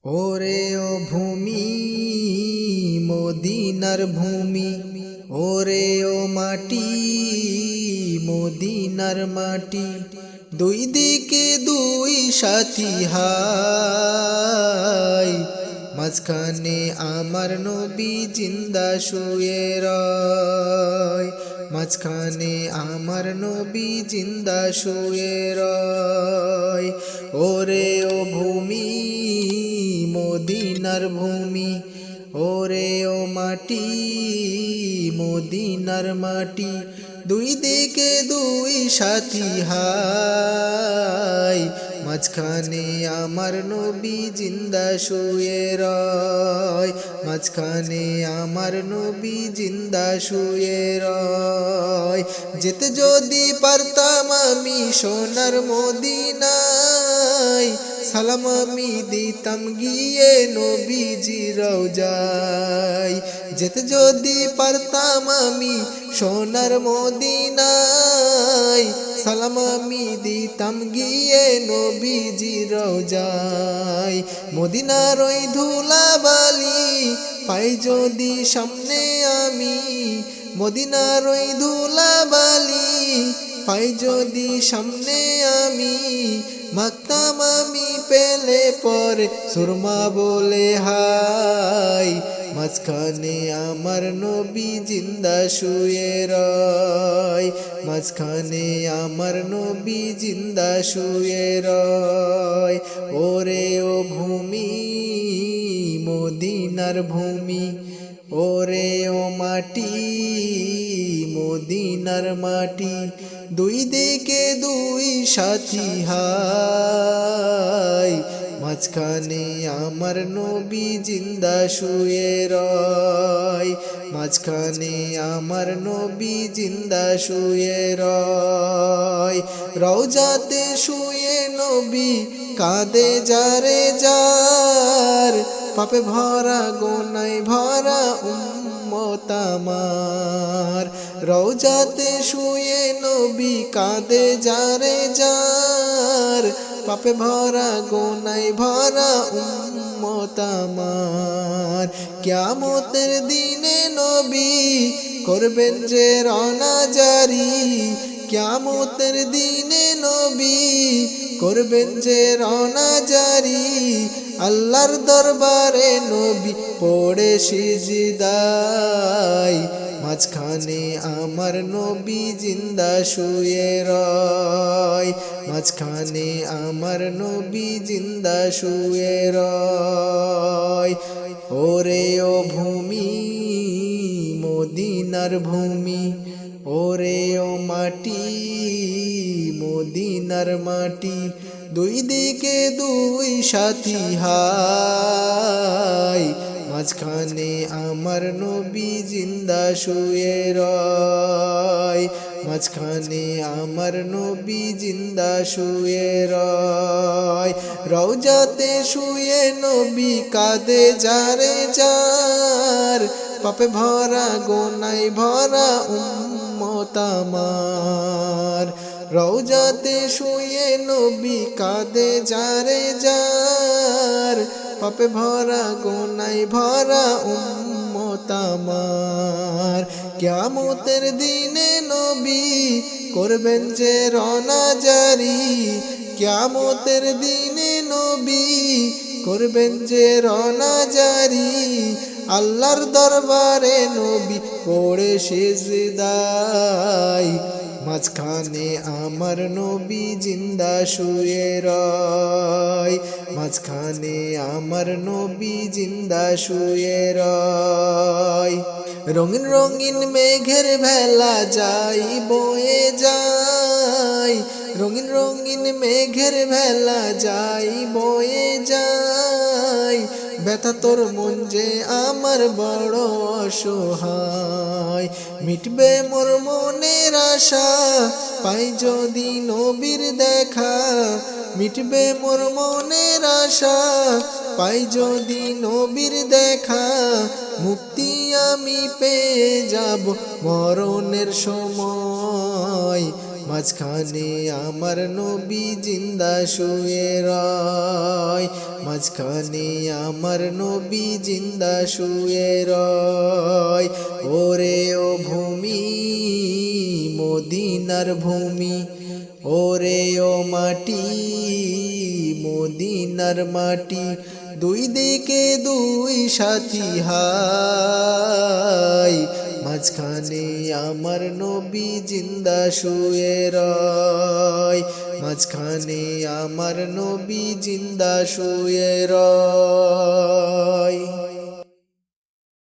ওরে ও ভূমি মদিনার ভূমি, ওরে ও মাটি মদিনার মাটি, দুই দিকে দুই সাথী হাই, মাঝখানে আমার নবী জিন্দা শুয়ে রয়, মাঝখানে আমার নবী জিন্দা শুয়ে রয়। ওরে ও ভূমি মদিনার ভূমি, ওরে ও মাটি মদিনার মাটি, দুই দিকে দুই সাথী হাই, মাঝখানে আমার নবী জিন্দা শুয়ে রয়, মাঝখানে আমার নবী জিন্দা শুয়ে রয়। যেতে যদি পারতাম আমি সোনার মদিনায়, সালাম আমি দিতাম গিয়ে নবীজি রওজায়। যেতে যদি পারতাম আমি সোনার মদিনায়, সালাম আমি দিতাম গিয়ে নবীজি রওজায়। মদিনার ওই ধুলাবালি পাই যদি সামনে আমি, মদিনার ওই ধুলাবালি পাই যদি সামনে আমি, মাখতাম আমি পেলে পরে সুরমা বলে হাই, মাঝখানে আমার নবী জিন্দা শুয়ে রয়, মাঝখানে আমার নবী জিন্দা শুয়ে রয়। ওরে ও ভূমি মদিনার ভূমি, ওরে ও মাটি মদিনার মাটি, দুই দিকে দুই সাথী হাই, মাঝখানে আমার নবী জিন্দা শুয়ে রয়, মাঝখানে আমার নবী জিন্দা শুয়ে রয়। রওজাতে শুয়ে নবী কাঁদে যারে যার, পাপে ভরা গোনায় ভরা উম্মত আমার। রওজাতে শুয়ে নবী কাঁদে যারে যার, পাপে ভরা গোনায় ভরা উম্মত আমার। কিয়ামতের দিনে নবী করবেন যে রওনা জারি, কিয়ামতের দিনে নবী করবেন যে রওনা জারি, আল্লাহর দরবারে নবী পড়ে সিজদায়, মাঝখানে আমার নবী জিন্দা শুয়ে রয়, মাঝখানে আমার নবী জিন্দা শুয়ে রয়। ওরে ও ভূমি মদিনার ভূমি, ওরে ও মাটি মদিনার মাটি, দুই দিকে দুই সাথী হাই, মাঝখানে আমার নবী জিন্দা শুয়ে রয়, মাঝখানে আমার নবী জিন্দা শুয়ে রয়। রওজাতে শুয়ে নবী কাঁদে যারে যার, পাপে ভরা গোনায় ভরা উম্মত আমার। রওজাতে শুয়ে নবী কাঁদে যারে যার, পাপে ভরা গোনায় ভরা উম্মত আমার। কিয়ামতের দিনে নবী করবেন যে রওনা জারি, কিয়ামতের দিনে নবী করবেন যে রওনা জারি, আল্লাহর দরবারে নবী পড়ে সিজদায়, মাঝখানে আমার নবী জিন্দা শুয়ে রয়, মাঝখানে আমার নবী জিন্দা শুয়ে রয়। রঙিন রঙিন মেঘের ভেলা যাই বয়ে যায়, রঙিন রঙিন মেঘের ভেলা যাই বয়ে যায়, ব্যথা তোর মন যে আমার বড় অসহায়। মিটবে মোর মনের আশা পাই যদি নবীর দেখা, মিটবে মোর মনের আশা পাই যদি নবীর দেখা, মুক্তি আমি পেয়ে যাব মরণের সময়, মাঝখানে আমার নবী জিন্দা শুয়ে রয়, মাঝখানে আমার নবী জিন্দা শুয়ে রয়। ওরে ও ভূমি মদিনার ভূমি, ওরে ও মাটি মদিনার মাটি, দুই দিকে দুই সাথী হায়, মাঝখানে আমার নবী জিন্দা শুয়ে রয়, মাঝখানে আমার নবী জিন্দা শুয়ে রয়।